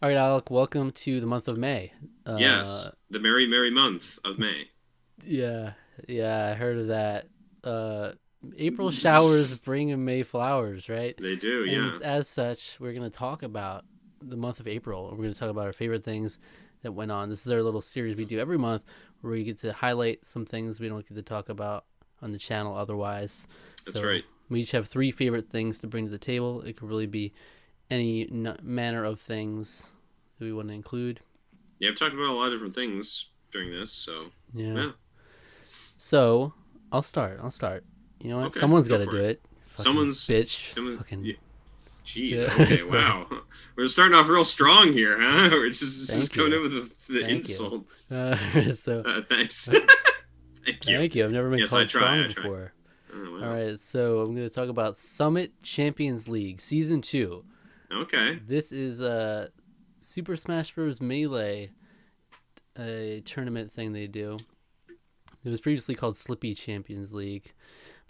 All right, Alec, welcome to the month of May. Uh, Yes, the merry, merry month of May. yeah, yeah, I heard of that. Uh, April showers bring May flowers, right? They do, And yeah. as such, we're going to talk about the month of April. We're going to talk about our favorite things that went on. This is our little series we do every month where we get to highlight some things we don't get to talk about on the channel otherwise. That's So right. we each have three favorite things to bring to the table. It could really be any manner of things that we want to include. Yeah, I've talked about a lot of different things during this, so Yeah. yeah. So I'll start. You know what? Okay, Someone's got go to for do it. it. Fucking Someone's, bitch. someone, Fucking. yeah, Jeez. Okay, So, wow. We're starting off real strong here, huh? We're just thank coming you. in with the Thank you. insults. So Thanks. Thank you. thank you. I've never been Yes, I called try. strong I try. before. Oh All wow. right. So I'm going to talk about Summit Champions League Season Two. Okay. This is a Super Smash Bros. Melee a tournament thing they do. It was previously called Slippy Champions League,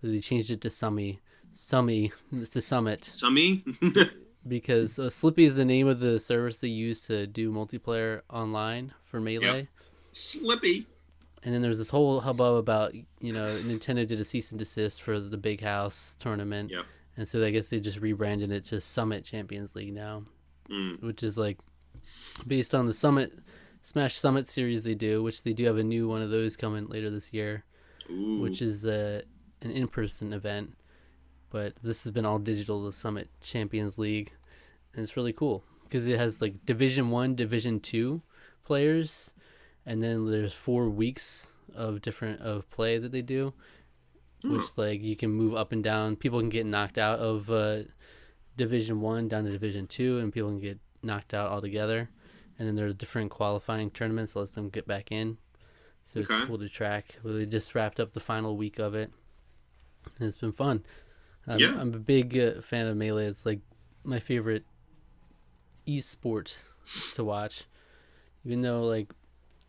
but they changed it to Summy. It's the Summit Summy. because Slippy is the name of the service they use to do multiplayer online for Yep. Melee. Slippy. And then there's this whole hubbub about Nintendo did a cease and desist for the Big House tournament, Yep. and so I guess they just rebranded it to Summit Champions League now, Mm. which is like based on the Summit Smash Summit series they do, which they do have a new one of those coming later this year, Ooh. which is an in-person event. But this has been all digital, the Summit Champions League, and it's really cool because it has like Division 1, Division 2 players, and then there's 4 weeks of different of play that they do, which Oh. like you can move up and down. People can get knocked out of Division 1 down to Division 2, and people can get knocked out altogether. And then there are different qualifying tournaments that lets them get back in. So it's Okay. cool to track. Well, they just wrapped up the final week of it, and it's been fun. Yeah. I'm a big fan of Melee. It's like my favorite esport to watch. Even though like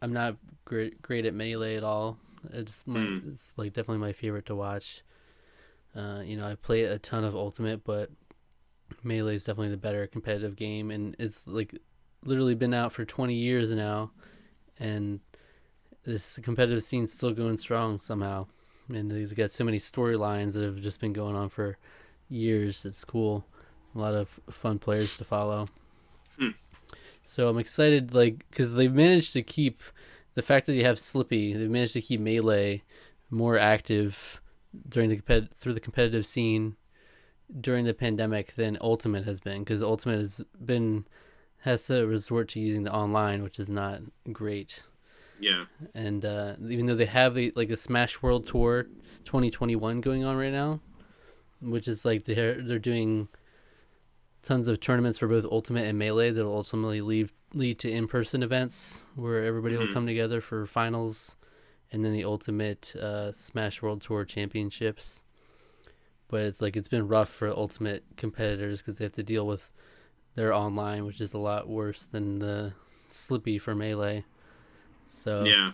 I'm not great at Melee at all, Hmm. it's like definitely my favorite to watch. I play a ton of Ultimate, but Melee is definitely the better competitive game, and it's like literally been out for 20 years now, and this competitive scene's still going strong somehow. And he's got so many storylines that have just been going on for years. It's cool. A lot of fun players to follow. Hmm. So I'm excited, like, because they've managed to keep the fact that you have Slippy. They've managed to keep Melee more active during through the competitive scene during the pandemic than Ultimate has been, because Ultimate has to resort to using the online, which is not great. Yeah. And even though they have a Smash World Tour 2021 going on right now, which is like they're doing tons of tournaments for both Ultimate and Melee that'll ultimately lead to in-person events where everybody will Hmm. come together for finals, and then the Ultimate Smash World Tour Championships. But it's been rough for Ultimate competitors because they have to deal with their online, which is a lot worse than the Slippy for Melee. So Yeah.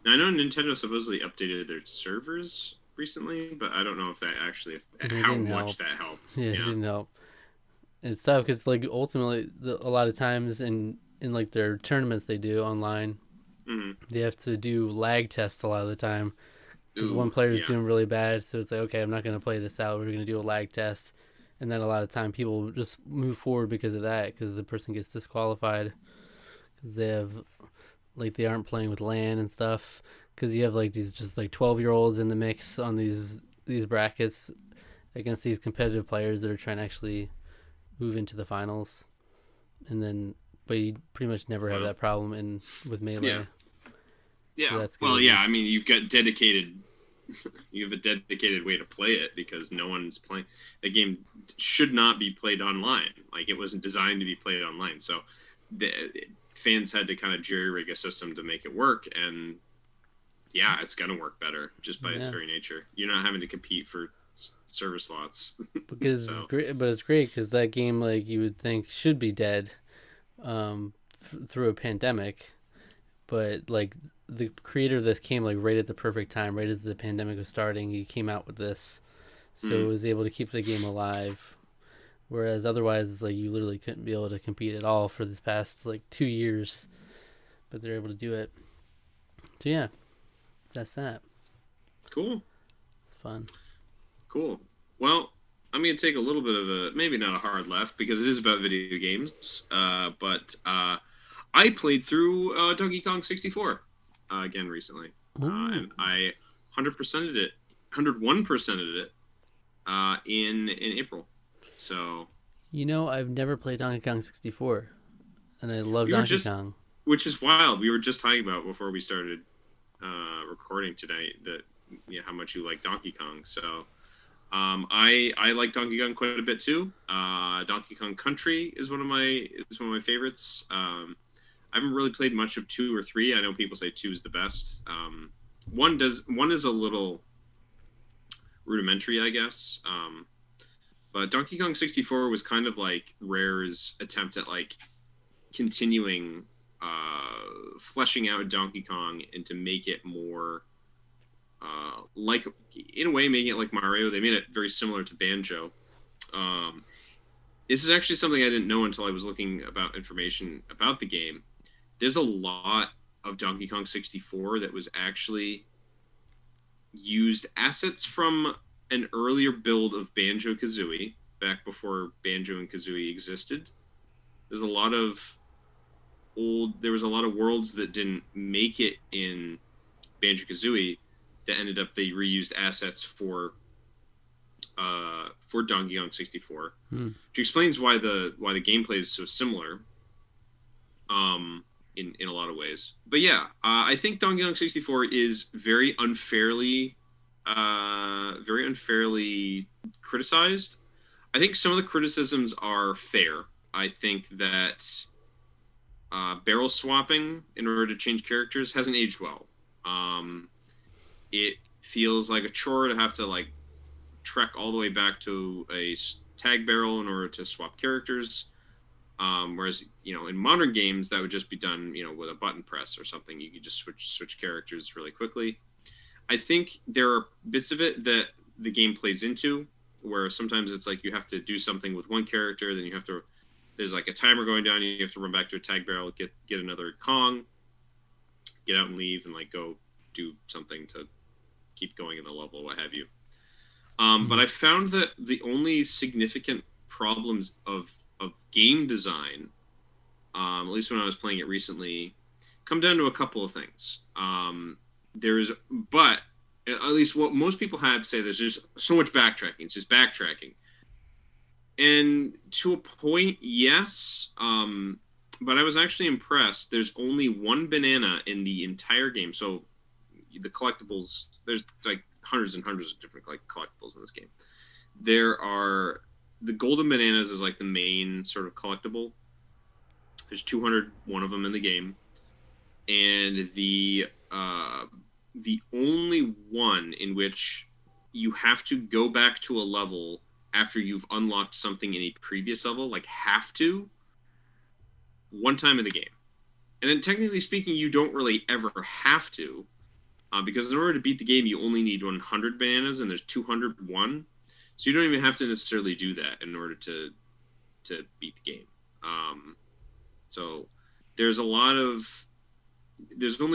Now, I know Nintendo supposedly updated their servers recently, but I don't know if that actually, it how didn't much help. that helped. Yeah, it Yeah. didn't help. It's tough because like ultimately, a lot of times in like their tournaments they do online, Hmm. they have to do lag tests a lot of the time because one Ooh. player is Yeah. doing really bad. So it's like, okay, I'm not going to play this out. We're going to do a lag test, and then a lot of time people just move forward because of that, because the person gets disqualified because they aren't playing with LAN and stuff. Because you have like these just like 12-year-olds in the mix on these brackets against these competitive players that are trying to actually move into the finals, and then but you pretty much never have Wow. that problem in with Yeah. Melee, so Yeah. that's good Well, at yeah. I least. mean, you've got dedicated. You have a dedicated way to play it because no one's playing. The game should not be played online. Like it wasn't designed to be played online. So the fans had to kind of jerry rig a system to make it work, and yeah, it's gonna work better just by its Yeah, very nature. You're not having to compete for server slots. because it's So great, but it's great because that game like you would think should be dead through a pandemic, but like the creator of this came like right at the perfect time, right as the pandemic was starting. He came out with this, so it mm, was able to keep the game alive Whereas otherwise, it's like you literally couldn't be able to compete at all for this past like 2 years, but they're able to do it. So yeah, that's that. Cool. It's fun. Cool. Well, I'm going to take a little bit of a, maybe not a hard left because it is about video games, but I played through Donkey Kong 64 again recently, and I 100%ed it, 101%ed it in April. So, I've never played Donkey Kong 64, and I love we were Donkey just, Kong. which is wild. We were just talking about before we started recording tonight that how much you like Donkey Kong. So, I like Donkey Kong quite a bit too. Donkey Kong Country is one of my favorites. I haven't really played much of 2 or 3. I know people say 2 is the best. One is a little rudimentary, I guess. But Donkey Kong 64 was kind of like Rare's attempt at like continuing fleshing out Donkey Kong and to make it more like, in a way, making it like Mario. They made it very similar to Banjo. This is actually something I didn't know until I was looking about information about the game. There's a lot of Donkey Kong 64 that was actually used assets from an earlier build of Banjo-Kazooie, back before Banjo and Kazooie existed. There was a lot of worlds that didn't make it in Banjo-Kazooie that ended up they reused assets for Donkey Kong 64, which explains why the gameplay is so similar in a lot of ways. But yeah, I think Donkey Kong 64 is very unfairly criticized. I think some of the criticisms are fair. I think that barrel swapping in order to change characters hasn't aged well. It feels like a chore to have to like trek all the way back to a tag barrel in order to swap characters. Whereas, in modern games, that would just be done, with a button press or something. You could just switch characters really quickly. I think there are bits of it that the game plays into, where sometimes it's like you have to do something with one character, then there's like a timer going down, you have to run back to a tag barrel, get another Kong, get out and leave, and like go do something to keep going in the level, what have you. But I found that the only significant problems of game design, at least when I was playing it recently, come down to a couple of things. But at least what most people have say, there's just so much backtracking. It's just backtracking. And to a point, yes. But I was actually impressed. There's only one banana in the entire game. So the collectibles, there's like hundreds and hundreds of different like collectibles in this game. There are the golden bananas is like the main sort of collectible. There's 201 of them in the game, and the only one in which you have to go back to a level after you've unlocked something in a previous level, like have to, one time in the game. And then technically speaking, you don't really ever have to, because in order to beat the game, you only need 100 bananas, and there's 201. So you don't even have to necessarily do that in order to beat the game. So there's only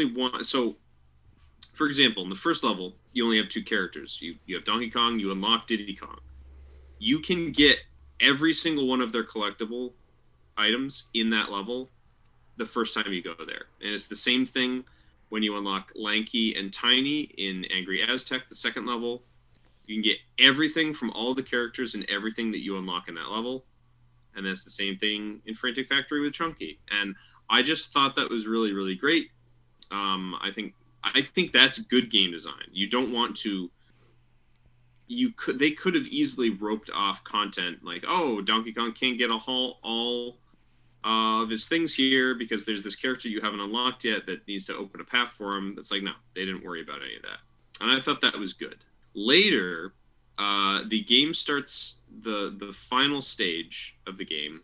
one. So, for example, in the first level, you only have 2 characters. You have Donkey Kong, you unlock Diddy Kong. You can get every single one of their collectible items in that level the first time you go there. And it's the same thing when you unlock Lanky and Tiny in Angry Aztec, the second level. You can get everything from all the characters and everything that you unlock in that level. And that's the same thing in Frantic Factory with Chunky. And I just thought that was really, really great. I think that's good game design. You don't want to. They could have easily roped off content like, oh, Donkey Kong can't get all of his things here because there's this character you haven't unlocked yet that needs to open a path for him. That's like, no, they didn't worry about any of that. And I thought that was good. Later, the game starts, the final stage of the game.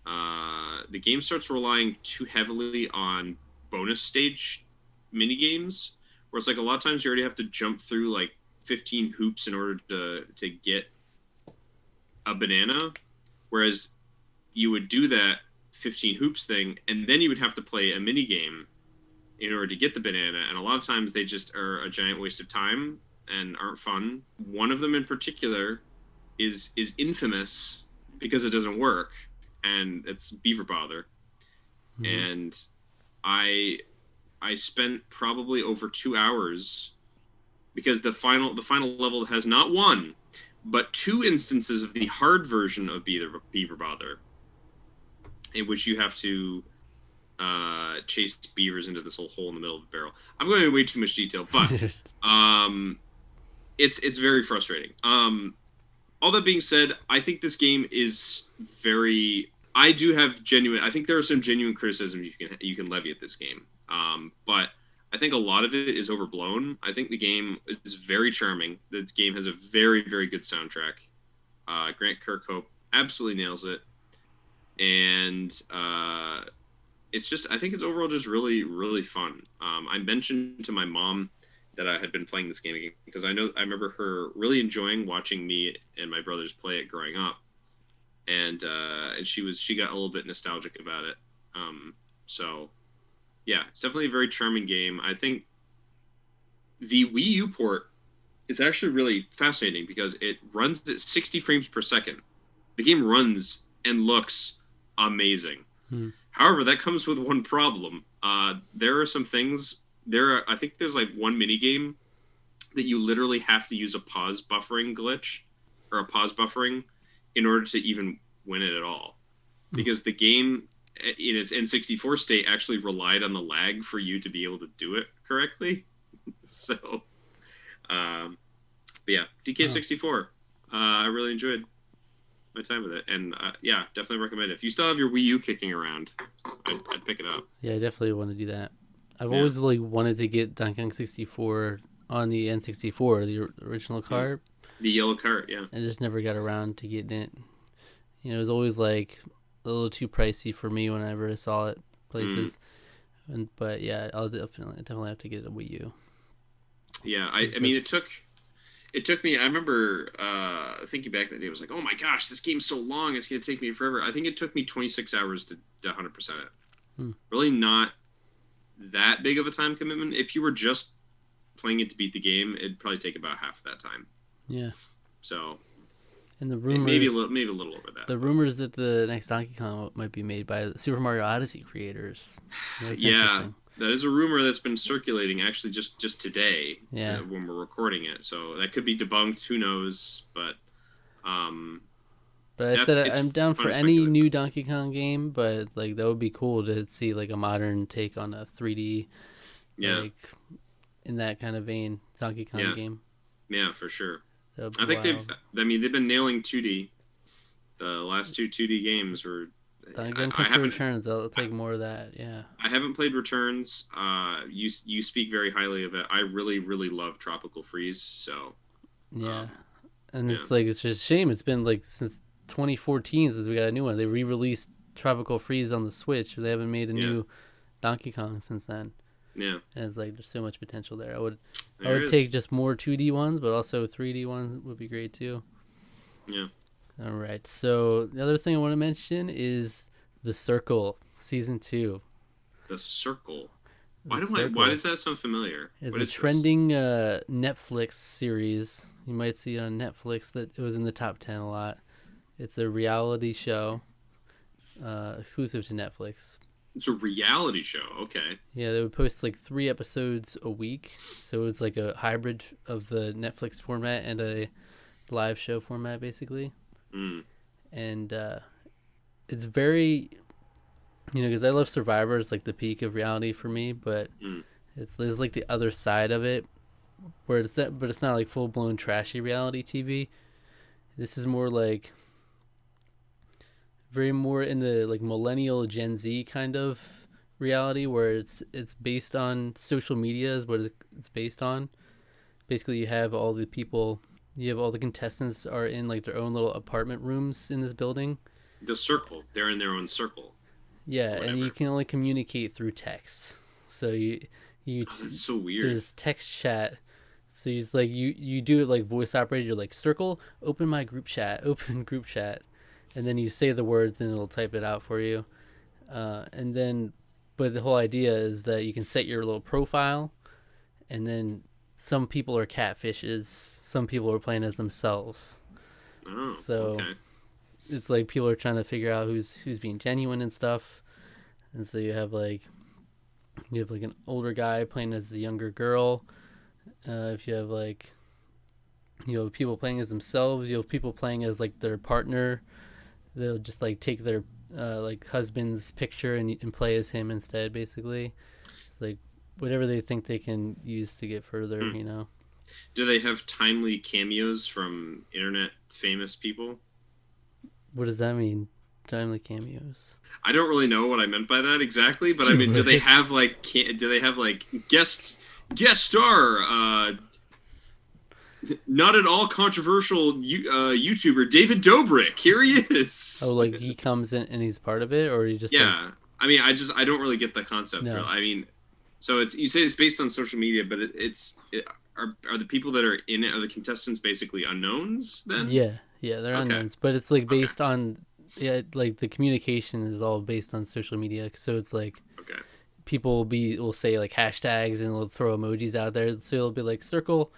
The game starts relying too heavily on bonus stage mini games, where it's like a lot of times you already have to jump through like 15 hoops in order to get a banana, whereas you would do that 15 hoops thing, and then you would have to play a mini game in order to get the banana. And a lot of times they just are a giant waste of time and aren't fun. One of them in particular is infamous because it doesn't work, and it's Beaver Bother. Mm-hmm. And I spent probably over 2 hours because the final level has not one, but 2 instances of the hard version of Beaver Bother, in which you have to chase beavers into this little hole in the middle of the barrel. I'm going into way too much detail, but it's very frustrating. All that being said, I think this game is very. I do have genuine. I think there are some genuine criticisms you can levy at this game, but I think a lot of it is overblown. I think the game is very charming. The game has a very, very good soundtrack. Grant Kirkhope absolutely nails it, and it's just. I think it's overall just really, really fun. I mentioned to my mom that I had been playing this game again because I remember her really enjoying watching me and my brothers play it growing up, and she got a little bit nostalgic about it. So yeah, it's definitely a very charming game. I think the Wii U port is actually really fascinating because it runs at 60 frames per second. The game runs and looks amazing. However, that comes with one problem. There are some things. I think there's like one mini game that you literally have to use a pause buffering glitch or a pause buffering in order to even win it at all, because the game in its N64 state actually relied on the lag for you to be able to do it correctly. So, but yeah, DK64. I really enjoyed my time with it, and yeah, definitely recommend it. If you still have your Wii U kicking around, I'd pick it up. Yeah, I definitely want to do that. I've always really wanted to get Donkey Kong 64 on the N64, the original cart. The yellow cart, yeah. I just never got around to getting it. You know, it was always like a little too pricey for me whenever I saw it places. But yeah, I'll definitely have to get a Wii U. Yeah, I mean, it took me. I remember thinking back that day. I was like, oh my gosh, this game's so long. It's gonna take me forever. I think it took me 26 hours to 100% it. Really not that big of a time commitment. If you were just playing it to beat the game, it'd probably take about half that time. Yeah. So. And the rumors, maybe a little over that. The rumors that the next Donkey Kong might be made by the Super Mario Odyssey creators. Yeah, that is a rumor that's been circulating actually just today. Yeah. So when we're recording it, so that could be debunked. Who knows? But I said I'm down for any new Donkey Kong game, but like that would be cool to see like a modern take on a 3D, like in that kind of vein, Donkey Kong game. Yeah, for sure. I think they've been nailing 2D. The last 2 2D games were. Donkey Kong Returns. I'll take more of that. Yeah. I haven't played Returns. You speak very highly of it. I really, really love Tropical Freeze. So. Yeah, and it's like it's just a shame. It's been like since 2014 since we got a new one. They re-released Tropical Freeze on the Switch. They haven't made a new Donkey Kong since then. Yeah. And it's like there's so much potential there. I would take just more 2D ones, but also 3D ones would be great too. Yeah. All right. So the other thing I want to mention is The Circle Season 2. The Circle. Why does that sound familiar? It's a trending Netflix series. You might see it on Netflix that it was in the top 10 a lot. It's a reality show exclusive to Netflix. It's a reality show, okay. Yeah, they would post like 3 episodes a week. So it's like a hybrid of the Netflix format and a live show format, basically. And it's very, because I love Survivor. It's like the peak of reality for me, but it's like the other side of it, but it's not like full-blown trashy reality TV. This is more like very more in the like millennial Gen Z kind of reality where it's based on social media is what it's based on. Basically, you have all the contestants are in like their own little apartment rooms in this building. The circle. They're in their own circle. Yeah, and you can only communicate through text. So you that's so weird. There's text chat So it's like you do it like voice operated. You're like, circle, open my group chat, open group chat, and then you say the words and it'll type it out for you. And then, but the whole idea is that you can set your little profile, and then some people are catfishes, some people are playing as themselves. Oh, So okay. it's like people are trying to figure out who's being genuine and stuff. And so you have like an older guy playing as the younger girl. If you have like, people playing as themselves, you have people playing as like their partner. They'll just like take their like husband's picture and play as him instead. Basically, it's like whatever they think they can use to get further. Do they have timely cameos from internet famous people? What does that mean? Timely cameos. I don't really know what I meant by that exactly, but I mean, do they have like guest star? Not at all controversial YouTuber David Dobrik. Here he is. Oh, like he comes in and he's part of it, or he just yeah. I mean, I don't really get the concept. No. Really. I mean, so you say it's based on social media, but are the people that are in it, are the contestants basically unknowns then? Yeah, they're unknowns, but it's like based on like the communication is all based on social media. So it's like people will say like hashtags and they'll throw emojis out there. So it'll be like circle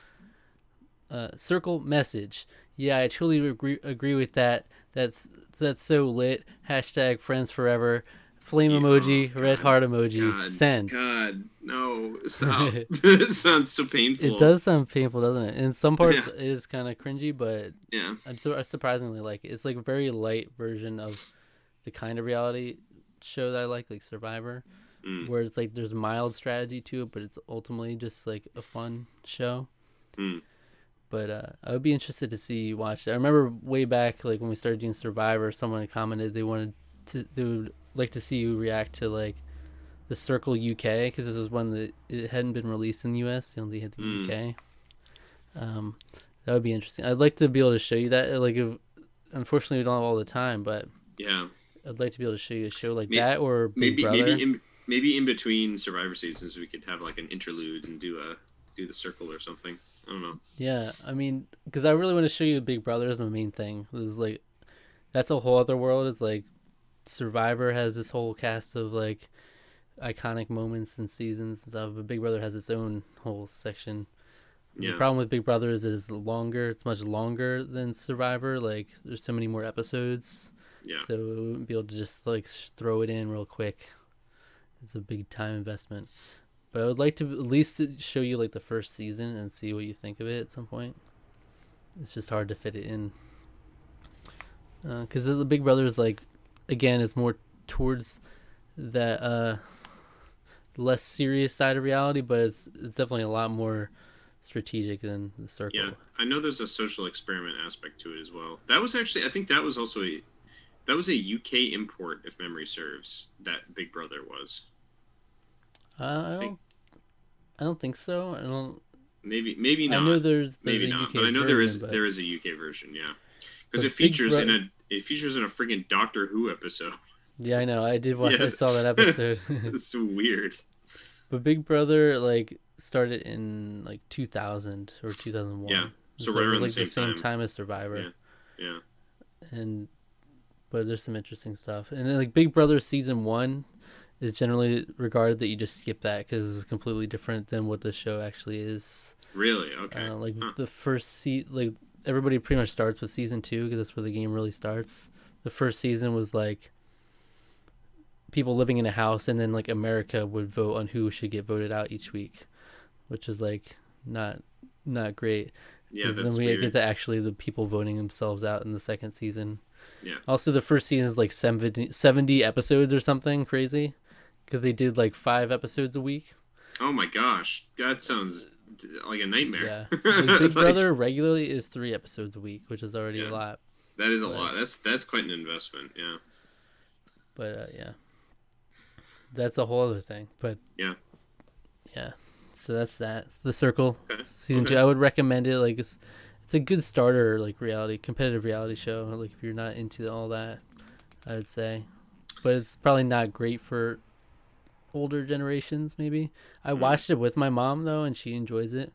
message. Yeah, I totally agree with that. That's so lit. Hashtag friends forever. Flame emoji, red heart emoji, send. God, no, stop. It sounds so painful. It does sound painful, doesn't it? In some parts, it is kind of cringy, but yeah, I surprisingly like it. It's like a very light version of the kind of reality show that I like Survivor, where it's like there's mild strategy to it, but it's ultimately just like a fun show. But I would be interested to see you watch it. I remember way back, like when we started doing Survivor, someone commented they would like to see you react to like the Circle UK, because this was one that it hadn't been released in the US. They only had the UK. That would be interesting. I'd like to be able to show you that. Like, unfortunately, we don't have all the time, but yeah, I'd like to be able to show you a show like that or Big Brother. Maybe in between Survivor seasons, we could have like an interlude and do the Circle or something. I don't know. Yeah, I mean, because I really want to show you Big Brother is the main thing. It's like that's a whole other world. It's like Survivor has this whole cast of like iconic moments and seasons and stuff, but Big Brother has its own whole section. The problem with Big Brother is it's longer. It's much longer than Survivor. Like there's so many more episodes. Yeah. So we wouldn't be able to just like throw it in real quick. It's a big time investment. But I would like to at least show you like the first season and see what you think of it at some point. It's just hard to fit it in. Because the Big Brother is like, again, it's more towards that less serious side of reality, but it's definitely a lot more strategic than the Circle. Yeah, I know there's a social experiment aspect to it as well. That was actually, I think that was also a UK import, if memory serves. That Big Brother was. I don't think so. I don't. Maybe not. I know there's maybe a not, UK but I know version, there is a UK version. Yeah, because it Big features in a freaking Doctor Who episode. Yeah, I know. I did watch. I saw that episode. It's so weird. But Big Brother like started in like 2000 or 2001. Yeah, so right around it was like the same time as Survivor. Yeah. But there's some interesting stuff, and then like Big Brother season 1 is generally regarded that you just skip that because it's completely different than what the show actually is. Really? Okay. The first like everybody pretty much starts with season 2 because that's where the game really starts. The first season was like people living in a house, and then like America would vote on who should get voted out each week, which is like not great. Yeah, that's then we weird. get to actually the people voting themselves out in the second season. Yeah. Also, the first season is like 70 episodes or something crazy, because they did like 5 episodes a week. Oh my gosh, that sounds like a nightmare. Yeah, like Big Brother regularly is 3 episodes a week, which is already a lot. That is a lot. That's quite an investment. Yeah. But that's a whole other thing. But yeah. So that's that. It's The Circle, season 2. I would recommend it. Like it's a good starter, like competitive reality show. Like if you're not into all that, I would say. But it's probably not great for older generations. Maybe I watched it with my mom though, and she enjoys it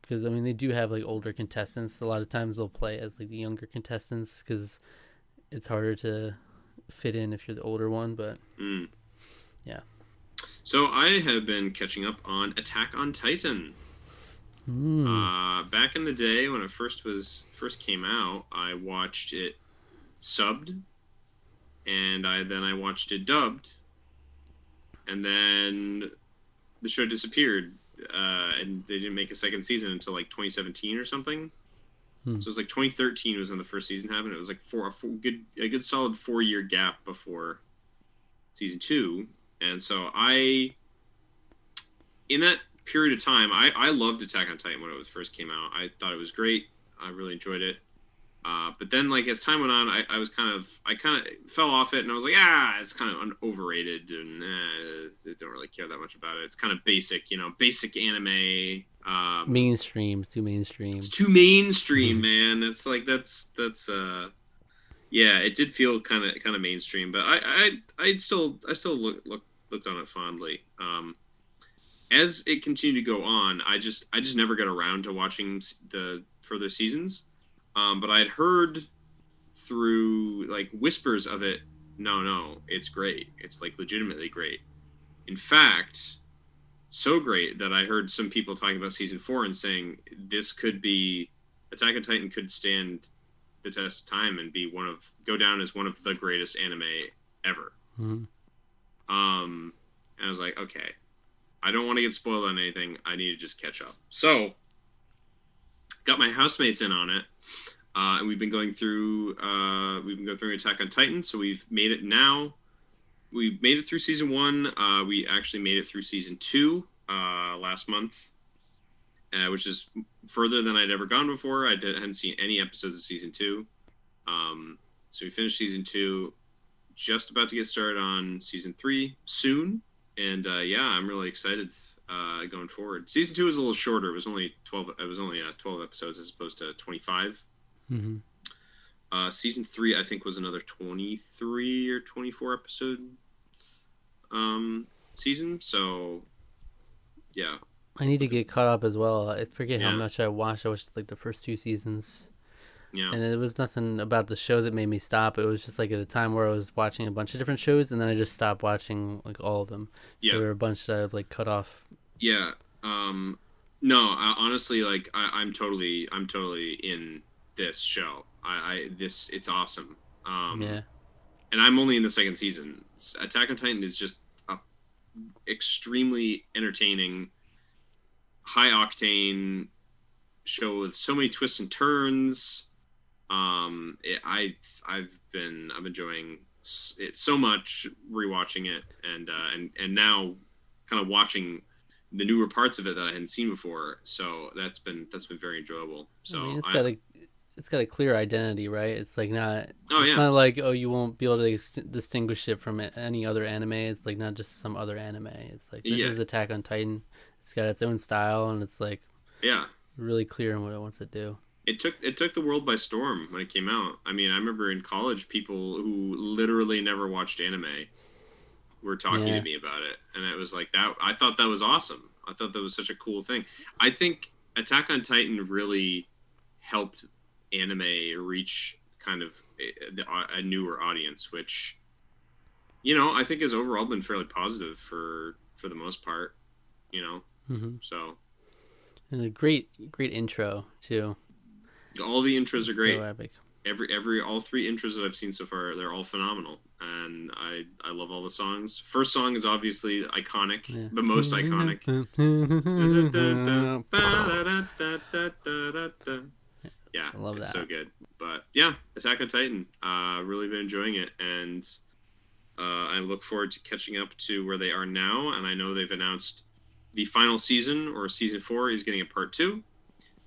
because I mean they do have like older contestants. A lot of times they'll play as like the younger contestants because it's harder to fit in if you're the older one. But yeah. So I have been catching up on Attack on Titan. Back in the day when it first came out, I watched it subbed, and I watched it dubbed, and then the show disappeared, and they didn't make a second season until like 2017 or something. So it was like 2013 was when the first season happened. It was like a good solid 4-year gap before season 2, and so in that period of time, I loved Attack on Titan when it first came out. I thought it was great. I really enjoyed it. But then, like, as time went on, I kind of fell off it, and I was like, it's kind of overrated, and I don't really care that much about it. It's kind of basic, basic anime. Mainstream. It's too mainstream. It's too mainstream, man. It's like that's yeah. It did feel kind of mainstream, but I still looked on it fondly. As it continued to go on, I just never got around to watching the further seasons. But I'd heard through like whispers of it. No, it's great. It's like legitimately great. In fact, so great that I heard some people talking about season 4 and saying this could be Attack on Titan could stand the test of time and go down as one of the greatest anime ever. And I was like, okay, I don't want to get spoiled on anything. I need to just catch up. So, got my housemates in on it, and we've been going through Attack on Titan. So we've made it now. We made it through season 1. We actually made it through season 2 last month, which is further than I'd ever gone before. Hadn't seen any episodes of season 2. So we finished season 2. Just about to get started on season 3 soon. And I'm really excited going forward. Season 2 was a little shorter. It was only 12. It was only 12 episodes as opposed to 25. Season 3, I think, was another 23 or 24 episode season. So, yeah. I need to get caught up as well. I forget how much I watched. I watched like the first 2 seasons. Yeah. And it was nothing about the show that made me stop. It was just like at a time where I was watching a bunch of different shows, and then I just stopped watching like all of them. So there were a bunch that I like cut off. Yeah. No, honestly, like I'm totally in this show. It's awesome. And I'm only in the second season. Attack on Titan is just a extremely entertaining, high octane show with so many twists and turns. I've been enjoying it so much, rewatching it, and now kind of watching the newer parts of it that I hadn't seen before. So that's been very enjoyable. So I mean, it's got a clear identity, right? It's like not. It's not like you won't be able to distinguish it from any other anime. It's like not just some other anime. It's like this is Attack on Titan. It's got its own style, and it's like really clear in what it wants to do. It took the world by storm when it came out. I mean, I remember in college, people who literally never watched anime were talking to me about it, and it was like that. I thought that was awesome. I thought that was such a cool thing. I think Attack on Titan really helped anime reach kind of a newer audience, which I think has overall been fairly positive for the most part. So. And a great intro too. All the intros are great. So epic. All 3 intros that I've seen so far, they're all phenomenal, and I love all the songs. First song is obviously iconic, the most iconic. Yeah, I love that. So good. But yeah, Attack on Titan. Really been enjoying it, and I look forward to catching up to where they are now. And I know they've announced the final season, or season 4, is getting a part 2.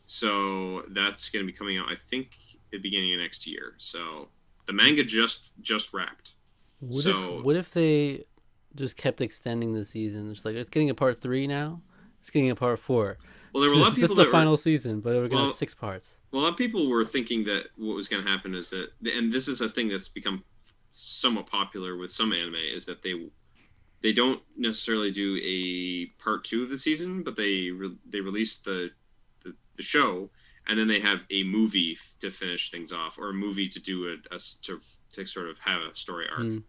So that's going to be coming out, I think, at the beginning of next year. So the manga just wrapped. What if they just kept extending the season? It's like, it's getting a part 3 now. It's getting a part 4. Well, there were a lot of people that's the final season, but we're going to have 6 parts. Well, a lot of people were thinking that what was going to happen is that, and this is a thing that's become somewhat popular with some anime, is that they don't necessarily do a part 2 of the season, but they release the the show, and then they have a movie to finish things off, or a movie to do to sort of have a story arc.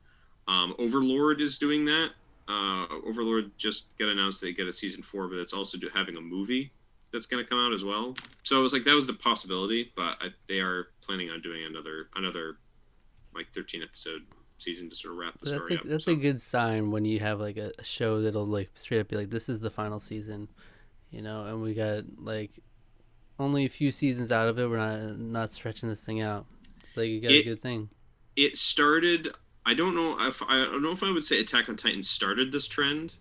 Overlord is doing that. Overlord just got announced they get a season 4, but it's also having a movie that's going to come out as well. So it was like that was the possibility, but they are planning on doing another like 13 episode season to sort of wrap the story up. That's a good sign when you have like a show that'll like straight up be like, this is the final season, and we got like only a few seasons out of it. We're not stretching this thing out. It's like you got a good thing. It started. I don't know if I would say Attack on Titan started this trend,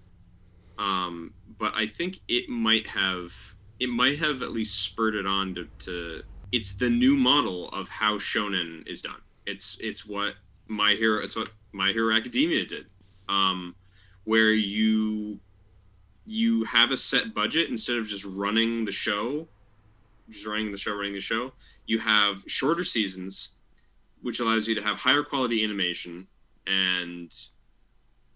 but I think it might have at least spurred it on to. It's the new model of how shonen is done. It's what My Hero Academia did, where you have a set budget instead of just running the show. You have shorter seasons, which allows you to have higher quality animation and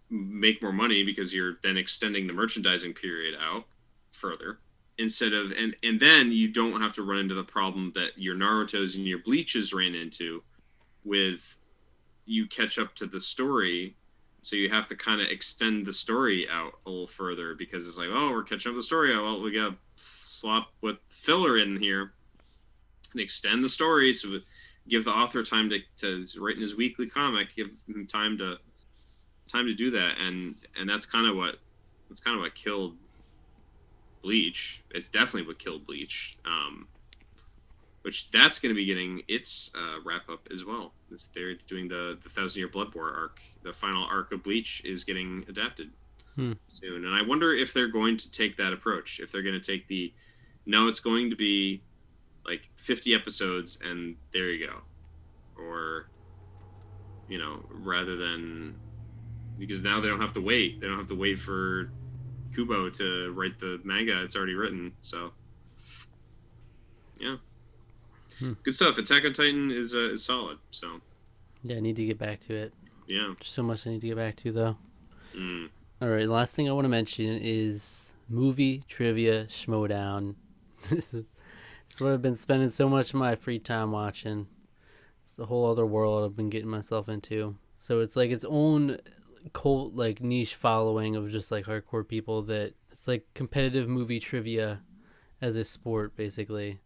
make more money because you're then extending the merchandising period out further. Instead of and then you don't have to run into the problem that your Naruto's and your Bleaches ran into, with you catch up to the story, so you have to kind of extend the story out a little further because it's like, oh, we're catching up the story. Well, we got to slop with filler in here and extend the story, so give the author time to write in his weekly comic, give him time to do that, and that's kind of what killed Bleach. It's definitely what killed Bleach. Which that's going to be getting its wrap up as well. They're doing the 1,000-year Bloodborne arc. The final arc of Bleach is getting adapted soon, and I wonder if they're going to take that approach. If they're going to take it's going to be like 50 episodes and there you go, or rather than, because now they don't have to wait. They don't have to wait for Kubo to write the manga. It's already written, so yeah. Good stuff. Attack on Titan is solid. So yeah, I need to get back to it. Yeah, there's so much I need to get back to though. All right, the last thing I want to mention is movie trivia schmodown. This is what I've been spending so much of my free time watching. It's the whole other world I've been getting myself into. So it's like its own cult, like niche following of just like hardcore people that it's like competitive movie trivia as a sport basically.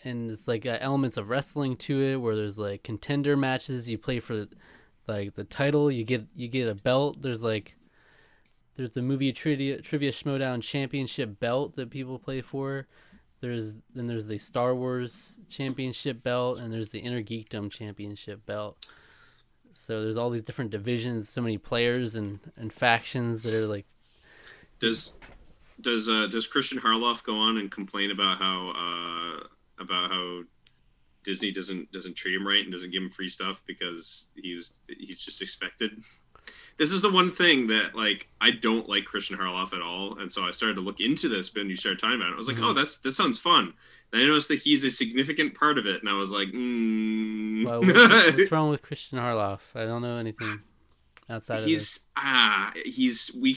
And it's like got elements of wrestling to it, where there's like contender matches. You play for like the title. You get a belt. There's the movie trivia schmodown championship belt that people play for. There's the Star Wars championship belt, and there's the Inner Geekdom championship belt. So there's all these different divisions, so many players and factions that are like. Does Christian Harloff go on and complain about how Disney doesn't treat him right and doesn't give him free stuff because he's just expected? This is the one thing that, like, I don't like Christian Harloff at all, and so I started to look into this. But when you started talking about it, I was like, oh, this sounds fun. And I noticed that he's a significant part of it, and I was like, Well, what's wrong with Christian Harloff? I don't know anything outside of this. We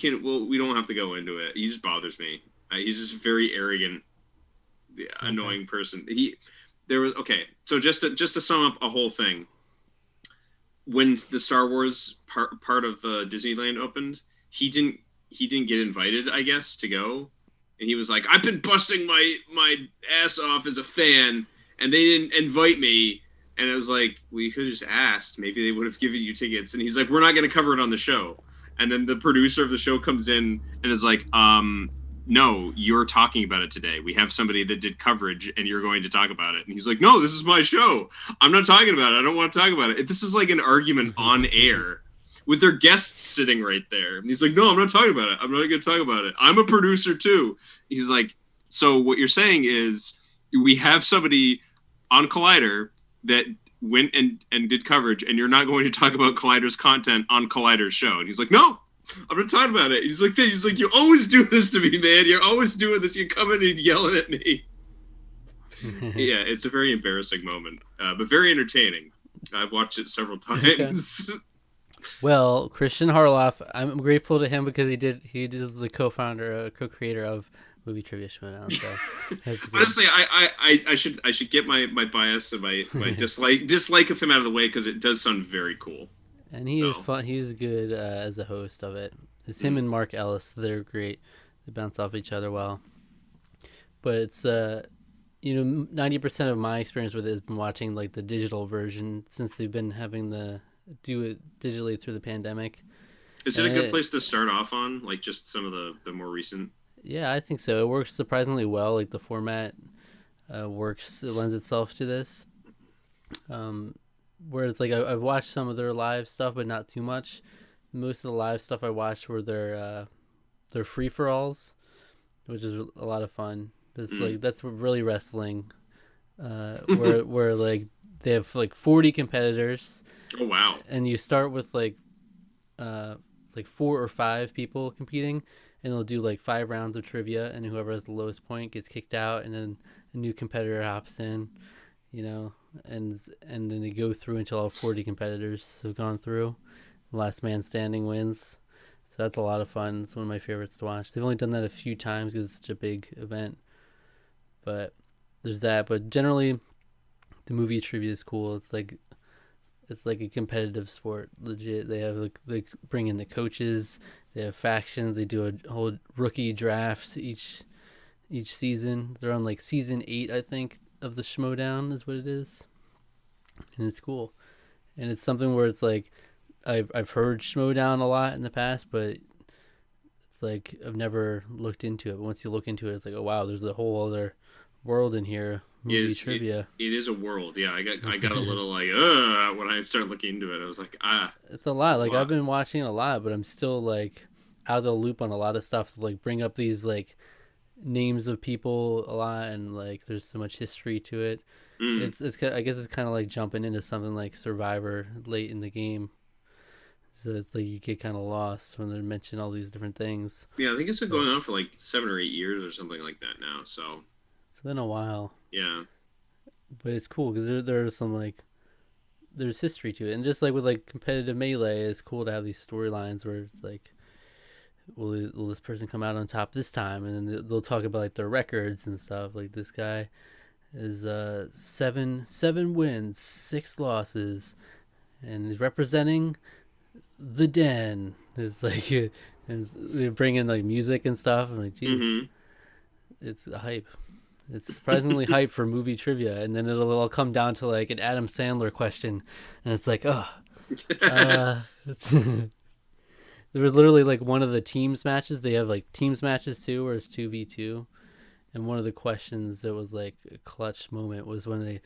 don't have to go into it. He just bothers me. He's just a very arrogant, annoying person. So just to sum up a whole thing. When the Star Wars part of Disneyland opened, he didn't get invited, I guess, to go, and he was like, "I've been busting my ass off as a fan, and they didn't invite me." And I was like, "Well, you could have just asked. Maybe they would have given you tickets." And he's like, "We're not going to cover it on the show." And then the producer of the show comes in and is like, "No, you're talking about it today. We have somebody that did coverage, and you're going to talk about it." And he's like, "No, this is my show. I'm not talking about it. I don't want to talk about it." This is like an argument on air with their guests sitting right there. And he's like, "No, I'm not talking about it. I'm not going to talk about it. I'm a producer too." He's like, "So what you're saying is we have somebody on Collider that went and did coverage, and you're not going to talk about Collider's content on Collider's show?" And he's like, "No, I'm not talking about it." He's like, "You always do this to me, man. You're always doing this. You come in and yelling at me." Yeah, it's a very embarrassing moment, but very entertaining. I've watched it several times. Okay. Well, Christian Harloff, I'm grateful to him because he is the co-creator of movie trivia showdown. So that's good. Honestly, I should get my bias and my dislike of him out of the way because it does sound very cool. And he is fun. He's good as a host of it. It's him and Mark Ellis. They're great. They bounce off each other well. But it's 90% of my experience with it has been watching like the digital version since they've been having the do it digitally through the pandemic. Is it a good place to start off on? Like just some of the more recent. Yeah, I think so. It works surprisingly well. Like the format works. It lends itself to this. Whereas like I've watched some of their live stuff, but not too much. Most of the live stuff I watched were their free for alls, which is a lot of fun. It's like that's really wrestling, where like they have like 40 competitors. Oh wow! And you start with like 4 or 5 people competing, and they'll do like 5 rounds of trivia, and whoever has the lowest point gets kicked out, and then a new competitor hops in, and then they go through until all 40 competitors have gone through. Last man standing wins. So that's a lot of fun. It's one of my favorites to watch. They've only done that a few times because it's such a big event. But there's that. But generally, the movie trivia is cool. It's like a competitive sport. Legit. They bring in the coaches. They have factions. They do a whole rookie draft each season. They're on like season 8, I think, of the Schmodown is what it is. And it's cool. And it's something where it's like I've heard Schmodown a lot in the past, but it's like I've never looked into it. But once you look into it, it's like, oh wow, there's a whole other world in here. Movie trivia. It is a world. Yeah, I got a little like when I started looking into it. I was like, it's a lot. Like I've been watching a lot, but I'm still like out of the loop on a lot of stuff. Like bring up these like names of people a lot, and like there's so much history to it. It's I guess it's kind of like jumping into something like Survivor late in the game. So it's like you get kind of lost when they mention all these different things. Yeah, I think it's been going on for like 7 or 8 years or something like that now. So it's been a while. Yeah, but it's cool because there's some like there's history to it, and just like with like competitive melee, it's cool to have these storylines where it's like, will this person come out on top this time, and then they'll talk about like their records and stuff. Like this guy is 7 wins, 6 losses, and he's representing the Den. It's like and they bring in like music and stuff. I'm like, geez, it's a hype. It's surprisingly hype for movie trivia, and then it'll all come down to like an Adam Sandler question, and it's like, there was literally like one of the teams matches. They have like teams matches too, where it's 2v2, and one of the questions that was like a clutch moment was when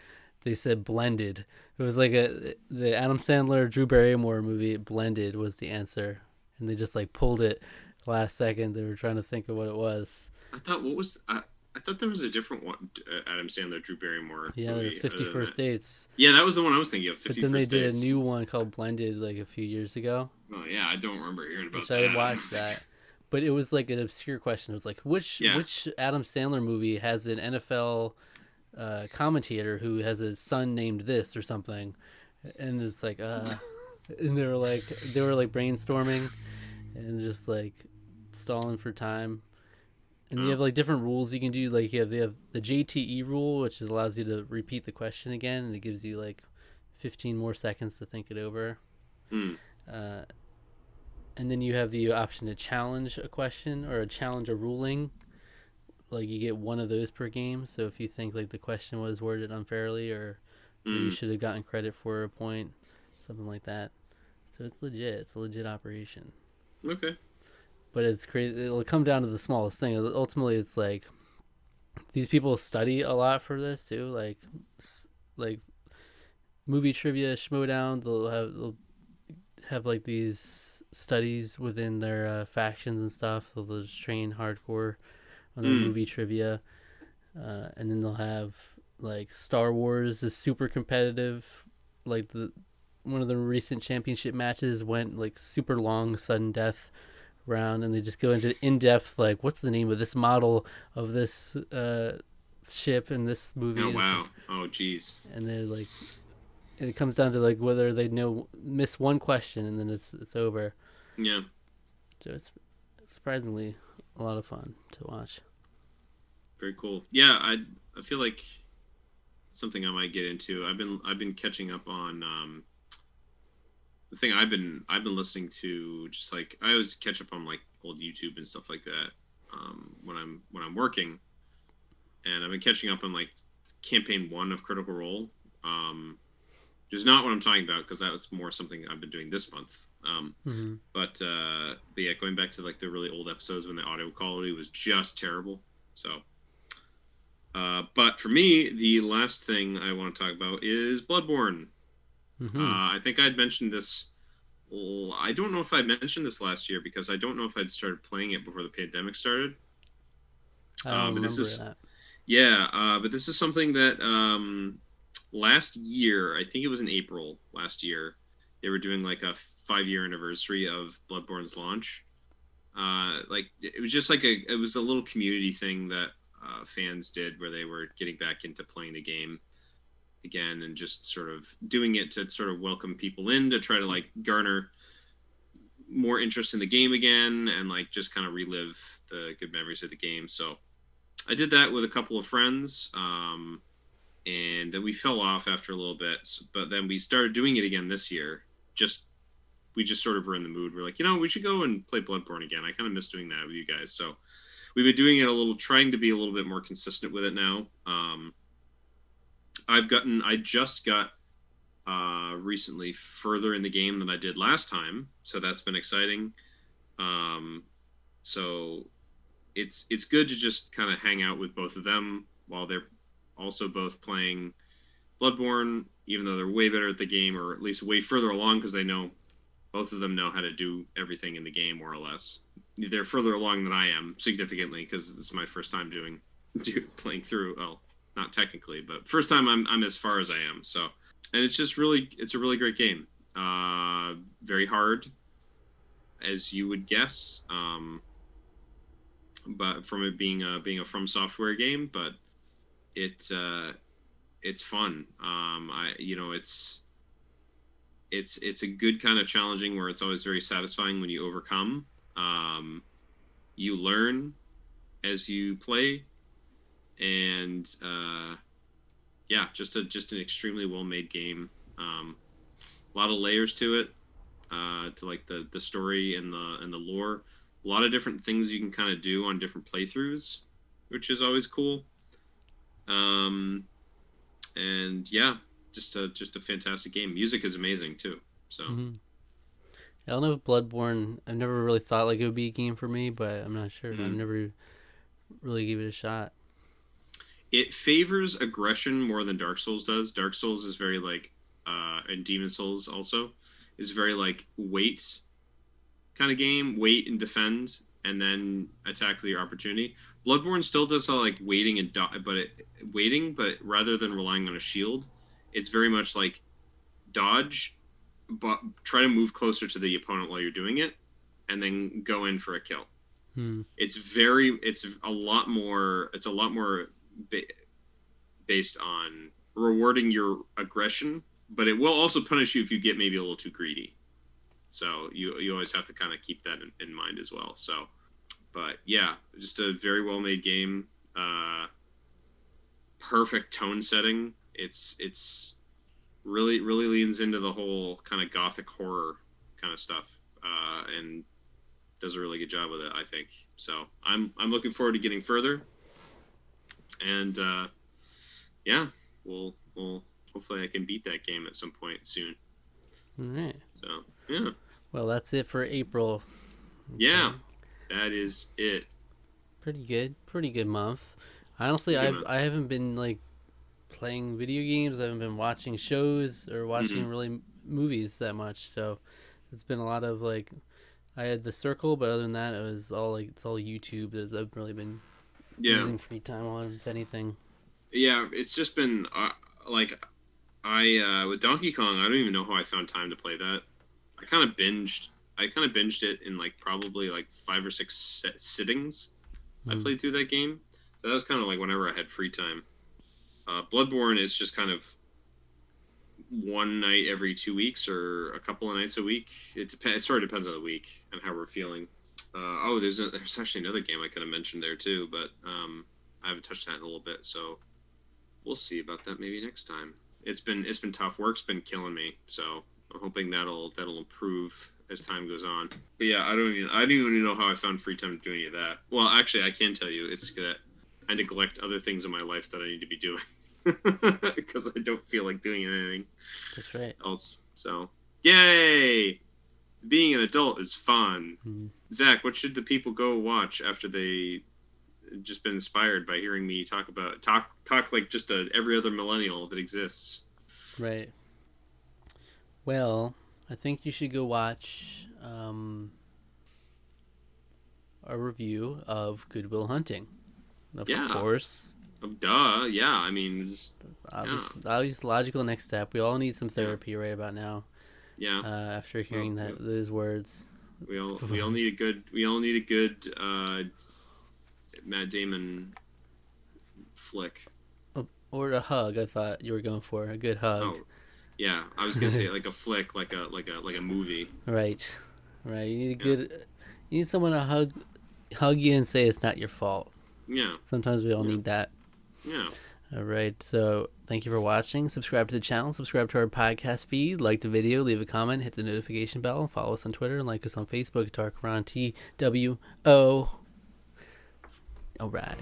they said blended. It was like the Adam Sandler Drew Barrymore movie. Blended was the answer, and they just like pulled it last second. They were trying to think of what it was. I thought there was a different one, Adam Sandler, Drew Barrymore. Yeah, movie, 50 First Dates. Yeah, that was the one I was thinking of. 50 but then First they did Dates. a new one called Blended like a few years ago. Oh yeah, I don't remember hearing about which that. I watched that, but it was like an obscure question. It was like which Adam Sandler movie has an NFL commentator who has a son named this or something, and it's like and they were like brainstorming and just like stalling for time. And you have like different rules you can do. Like they have the JTE rule, which allows you to repeat the question again, and it gives you like 15 more seconds to think it over. And then you have the option to challenge a question or challenge a ruling. Like you get one of those per game. So if you think like the question was worded unfairly or you should have gotten credit for a point, something like that. So it's legit. It's a legit operation. Okay. But it's crazy. It'll come down to the smallest thing. Ultimately, it's like these people study a lot for this too. Like movie trivia, Schmodown. They'll have like these studies within their factions and stuff. They'll just train hardcore on their movie trivia, and then they'll have like Star Wars is super competitive. Like one of the recent championship matches went like super long, sudden death round, and they just go into in-depth like what's the name of this model of this ship in this movie. Oh wow. Oh geez. And they're like, and it comes down to like whether they miss one question and then it's over. Yeah. So it's surprisingly a lot of fun to watch. Very cool. Yeah, I feel like something I might get into. I've been catching up on the thing I've been listening to. Just like I always catch up on like old YouTube and stuff like that when I'm working, and I've been catching up on like campaign one of Critical Role. Um, which is not what I'm talking about because that was more something I've been doing this month. Hmm. But yeah, going back to like the really old episodes when the audio quality was just terrible. So, but for me, the last thing I want to talk about is Bloodborne. Hmm. I think I'd mentioned this. Well, I don't know if I mentioned this last year because I don't know if I'd started playing it before the pandemic started. I don't But this remember is that. Yeah, but this is something that last year, I think it was in April last year, they were doing like a 5 year anniversary of Bloodborne's launch. Like it was just like it was a little community thing that fans did where they were getting back into playing the game again and just sort of doing it to sort of welcome people in to try to like garner more interest in the game again and like just kind of relive the good memories of the game. So I did that with a couple of friends, and then we fell off after a little bit. But then we started doing it again this year. Just we just sort of were in the mood. We're like, we should go and play Bloodborne again. I kind of miss doing that with you guys. So we've been doing it a little, trying to be a little bit more consistent with it now. I just got recently further in the game than I did last time, so that's been exciting. Um, so it's good to just kind of hang out with both of them while they're also both playing Bloodborne, even though they're way better at the game, or at least way further along because they know both of them know how to do everything in the game more or less. They're further along than I am significantly because this is my first time playing through. Well, not technically, but first time I'm as far as I am. So, and it's a really great game. Very hard, as you would guess. But from it being a From Software game, but it it's fun. It's a good kind of challenging where it's always very satisfying when you overcome. You learn as you play, and yeah, just an extremely well made game. A lot of layers to it, to like the story and the lore. A lot of different things you can kind of do on different playthroughs, which is always cool. Um, and yeah, just a fantastic game. Music is amazing too. So Hmm. I don't know if Bloodborne. I've never really thought like it would be a game for me, but I'm not sure. I've mm. never really gave it a shot. It favors aggression more than Dark Souls does. Dark Souls is very like, and Demon Souls also is very like wait kind of game, wait and defend, and then attack with your opportunity. Bloodborne still does all like waiting and waiting, but rather than relying on a shield, it's very much like dodge, but try to move closer to the opponent while you're doing it, and then go in for a kill. Hmm. It's a lot more ba- based on rewarding your aggression, but it will also punish you if you get maybe a little too greedy. So you always have to kind of keep that in mind as well. So, but yeah, just a very well made game. Perfect tone setting. It's really leans into the whole kind of gothic horror kind of stuff, and does a really good job with it, I think. So I'm looking forward to getting further, and yeah, we'll hopefully I can beat that game at some point soon. All right. So yeah, Well, that's it for April. yeah, Okay. that is it. Pretty good. Pretty good month. Honestly, Pretty good, I've man. I haven't been like playing video games. I haven't been watching shows or Mm-hmm. watching really movies that much. So it's been a lot of like I had the circle, but other than that, it was all like it's all YouTube that I've really been Yeah, using free time on, if anything. yeah. It's just been like I with Donkey Kong. I don't even know how I found time to play that. I kind of binged. I kind of binged it in like probably like 5 or 6 sittings. I Mm. played through that game. So that was kind of like whenever I had free time. Bloodborne is just kind of one night every 2 weeks or a couple of nights a week. It sort of depends on the week and how we're feeling. There's actually another game I could have mentioned there too, but I haven't touched that in a little bit, so we'll see about that maybe next time. It's been tough. Work's been killing me, so I'm hoping that'll improve as time goes on. But yeah, I don't even know how I found free time to do any of that. Well, actually, I can tell you, it's that I neglect other things in my life that I need to be doing because I don't feel like doing anything. That's right. Else, so yay! Being an adult is fun. Mm-hmm. Zach, what should the people go watch after they just been inspired by hearing me talk like just every other millennial that exists? Right. Well, I think you should go watch a review of Good Will Hunting. Of course. Duh. Yeah. I mean, obvious logical next step. We all need some therapy right about now. Yeah. After hearing those words. We all need a good Matt Damon flick. Or a hug. I thought you were going for a good hug. Oh, yeah. I was gonna say like a flick, like a movie. Right. You need you need someone to hug you and say it's not your fault. Yeah. Sometimes we all need that. Yeah. All right. So thank you for watching. Subscribe to the channel. Subscribe to our podcast feed. Like the video. Leave a comment. Hit the notification bell. Follow us on Twitter and like us on Facebook. Tarqaron TWO. All right.